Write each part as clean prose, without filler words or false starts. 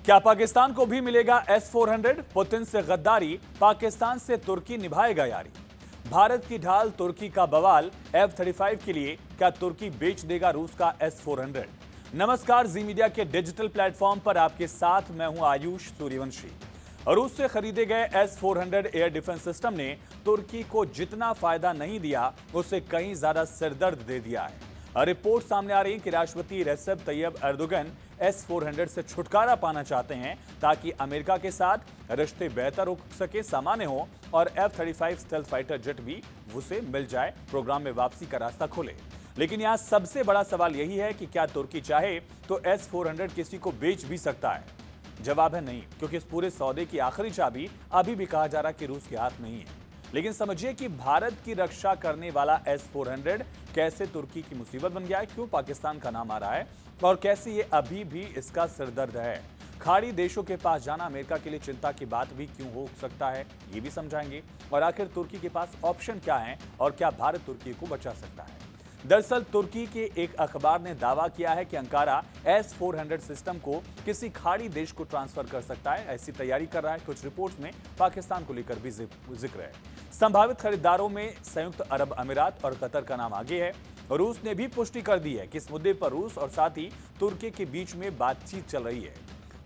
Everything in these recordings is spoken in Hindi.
क्या पाकिस्तान को भी मिलेगा S-400? पुतिन से गद्दारी, पाकिस्तान से तुर्की निभाएगा यारी। भारत की ढाल तुर्की का बवाल, F-35 के लिए क्या तुर्की बेच देगा रूस का S-400? नमस्कार, जी मीडिया के डिजिटल प्लेटफॉर्म पर आपके साथ मैं हूं आयुष सूर्यवंशी। रूस से खरीदे गए S-400 एयर डिफेंस सिस्टम ने तुर्की को जितना फायदा नहीं दिया, उससे कहीं ज्यादा सिरदर्द दे दिया है। रिपोर्ट सामने आ रही है कि राष्ट्रपति रेसेप तैयब एर्दोगन S-400 से छुटकारा पाना चाहते हैं ताकि अमेरिका के साथ रिश्ते बेहतर हो सके, सामान्य हो और F-35 स्टेल्थ फाइटर जेट भी उसे मिल जाए, प्रोग्राम में वापसी का रास्ता खोले। लेकिन यहां सबसे बड़ा सवाल यही है कि क्या तुर्की चाहे तो S-400 किसी को बेच भी सकता है? जवाब है नहीं, क्योंकि इस पूरे सौदे की आखिरी चाबी अभी भी कहा जा रहा है कि रूस के हाथ नहीं है। लेकिन समझिए कि भारत की रक्षा करने वाला S-400 कैसे तुर्की की मुसीबत बन गया है, क्यों पाकिस्तान का नाम आ रहा है और कैसे ये अभी भी इसका सिरदर्द है। खाड़ी देशों के पास जाना अमेरिका के लिए चिंता की बात भी क्यों हो सकता है, ये भी समझाएंगे। और आखिर तुर्की के पास ऑप्शन क्या है और क्या भारत तुर्की को बचा सकता है। दरअसल तुर्की के एक अखबार ने दावा किया है कि अंकारा S-400 सिस्टम को किसी खाड़ी देश को ट्रांसफर कर सकता है, ऐसी तैयारी कर रहा है। कुछ रिपोर्ट्स में पाकिस्तान को लेकर भी जिक्र है। संभावित खरीदारों में संयुक्त अरब अमीरात और कतर का नाम आगे है। रूस ने भी पुष्टि कर दी है कि इस मुद्दे पर रूस और साथ ही तुर्की के बीच में बातचीत चल रही है।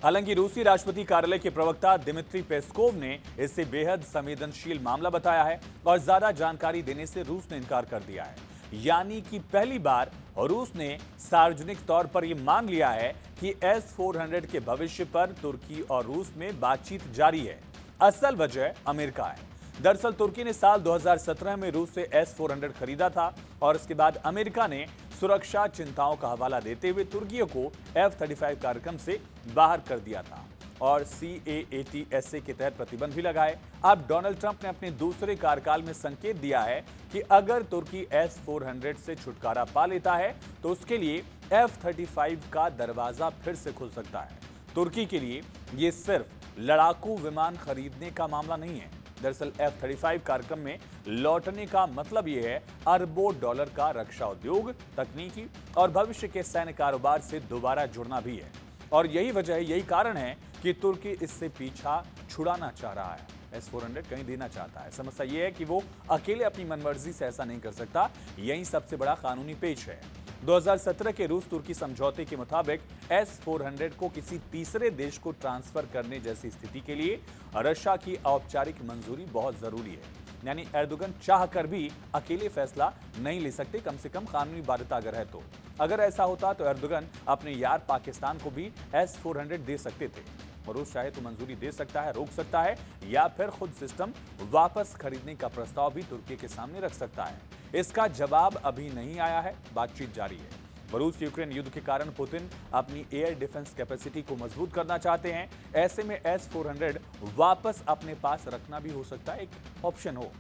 हालांकि रूसी राष्ट्रपति कार्यालय के प्रवक्ता दिमित्री पेस्कोव ने इसे बेहद संवेदनशील मामला बताया है और ज्यादा जानकारी देने से रूस ने इनकार कर दिया है। यानी कि पहली बार रूस ने सार्वजनिक तौर पर यह मान लिया है कि S-400 के भविष्य पर तुर्की और रूस में बातचीत जारी है। असल वजह अमेरिका है। दरअसल तुर्की ने साल 2017 में रूस से S-400 खरीदा था और इसके बाद अमेरिका ने सुरक्षा चिंताओं का हवाला देते हुए तुर्कियों को F-35 कार्यक्रम से बाहर कर दिया था और CAATSA के तहत प्रतिबंध भी लगाए। अब डोनाल्ड ट्रंप ने अपने दूसरे कार्यकाल में संकेत दिया है कि अगर तुर्की S-400 से छुटकारा पा लेता है तो उसके लिए F-35 का दरवाजा फिर से खुल सकता है। तुर्की के लिए ये सिर्फ लड़ाकू विमान खरीदने का मामला नहीं है। दरअसल F-35 कार्यक्रम में लौटने का मतलब यह है अरबों डॉलर का रक्षा उद्योग, तकनीकी और भविष्य के सैन्य कारोबार से दोबारा जुड़ना भी है। और यही वजह है, यही कारण है कि तुर्की इससे पीछा छुड़ाना चाह रहा है। S-400 कहीं देना चाहता है। समस्या यह है कि वो अकेले अपनी मनमर्जी से ऐसा नहीं कर सकता। यही सबसे बड़ा कानूनी पेच है। 2017 के रूस तुर्की समझौते के मुताबिक S-400 को किसी तीसरे देश को ट्रांसफर करने जैसी स्थिति के लिए रशिया की औपचारिक मंजूरी बहुत जरूरी है। यानी एर्दोगन चाह कर भी अकेले फैसला नहीं ले सकते, कम से कम कानूनी बाध्यता अगर है तो। अगर ऐसा होता तो एर्दोगन अपने यार पाकिस्तान को भी S-400 दे सकते थे और रूस चाहे तो मंजूरी दे सकता है, रोक सकता है या फिर खुद सिस्टम वापस खरीदने का प्रस्ताव भी तुर्की के सामने रख सकता है। इसका जवाब अभी नहीं आया है, बातचीत जारी है। रूस यूक्रेन युद्ध के कारण पुतिन अपनी एयर डिफेंस कैपेसिटी को मजबूत करना चाहते हैं। ऐसे में S-400 वापस अपने पास रखना भी हो सकता है एक ऑप्शन हो।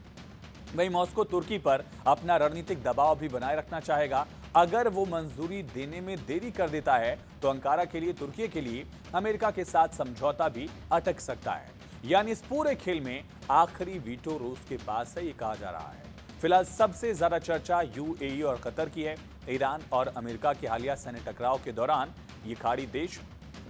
वहीं मॉस्को तुर्की पर अपना रणनीतिक दबाव भी बनाए रखना चाहेगा। अगर वो मंजूरी देने में देरी कर देता है तो अंकारा के लिए, तुर्की के लिए अमेरिका के साथ समझौता भी अटक सकता है। यानी इस पूरे खेल में आखिरी वीटो रूस के पास है, ये कहा जा रहा है। फिलहाल सबसे ज्यादा चर्चा UAE और कतर की है। ईरान और अमेरिका के हालिया सैन्य टकराव के दौरान ये खाड़ी देश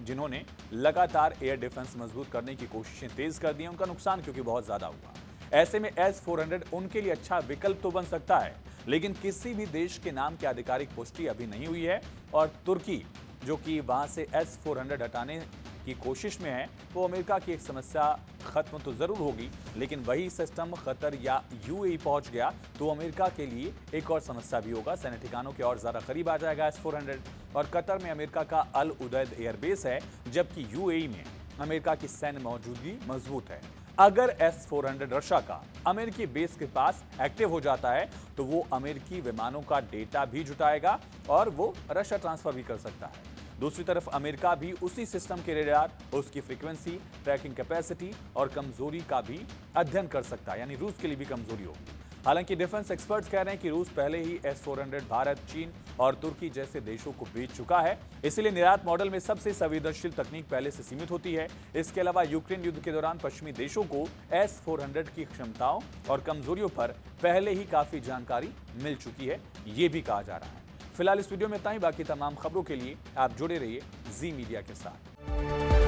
जिन्होंने लगातार एयर डिफेंस मजबूत करने की कोशिशें तेज कर दी हैं, उनका नुकसान क्योंकि बहुत ज्यादा हुआ। ऐसे में S-400 उनके लिए अच्छा विकल्प तो बन सकता है, लेकिन किसी भी देश के नाम की आधिकारिक पुष्टि अभी नहीं हुई है। और तुर्की जो कि वहां से S-400 हटाने की कोशिश में है, वो अमेरिका की एक समस्या खत्म तो जरूर होगी, लेकिन वही सिस्टम कतर या UAE पहुंच गया तो अमेरिका के लिए एक और समस्या भी होगा। सैन्य ठिकानों के और ज्यादा करीब आ जाएगा S-400। और कतर में अमेरिका का अल उदैद एयरबेस है, जबकि UAE में अमेरिका की सैन्य मौजूदगी मजबूत है। अगर S-400 रशिया का अमेरिकी बेस के पास एक्टिव हो जाता है तो वो अमेरिकी विमानों का डेटा भी जुटाएगा और वो रशिया ट्रांसफर भी कर सकता है। दूसरी तरफ अमेरिका भी उसी सिस्टम के रेडार, उसकी फ्रीक्वेंसी, ट्रैकिंग कैपेसिटी और कमजोरी का भी अध्ययन कर सकता है, यानी रूस के लिए भी कमजोरी होगी। हालांकि डिफेंस एक्सपर्ट्स कह रहे हैं कि रूस पहले ही S-400 भारत, चीन और तुर्की जैसे देशों को बेच चुका है, इसलिए निर्यात मॉडल में सबसे संवेदनशील तकनीक पहले से सीमित होती है। इसके अलावा यूक्रेन युद्ध के दौरान पश्चिमी देशों को S-400 की क्षमताओं और कमजोरियों पर पहले ही काफी जानकारी मिल चुकी है, ये भी कहा जा रहा है। फिलहाल इस वीडियो में इतना ही। बाकी तमाम खबरों के लिए आप जुड़े रहिए जी मीडिया के साथ।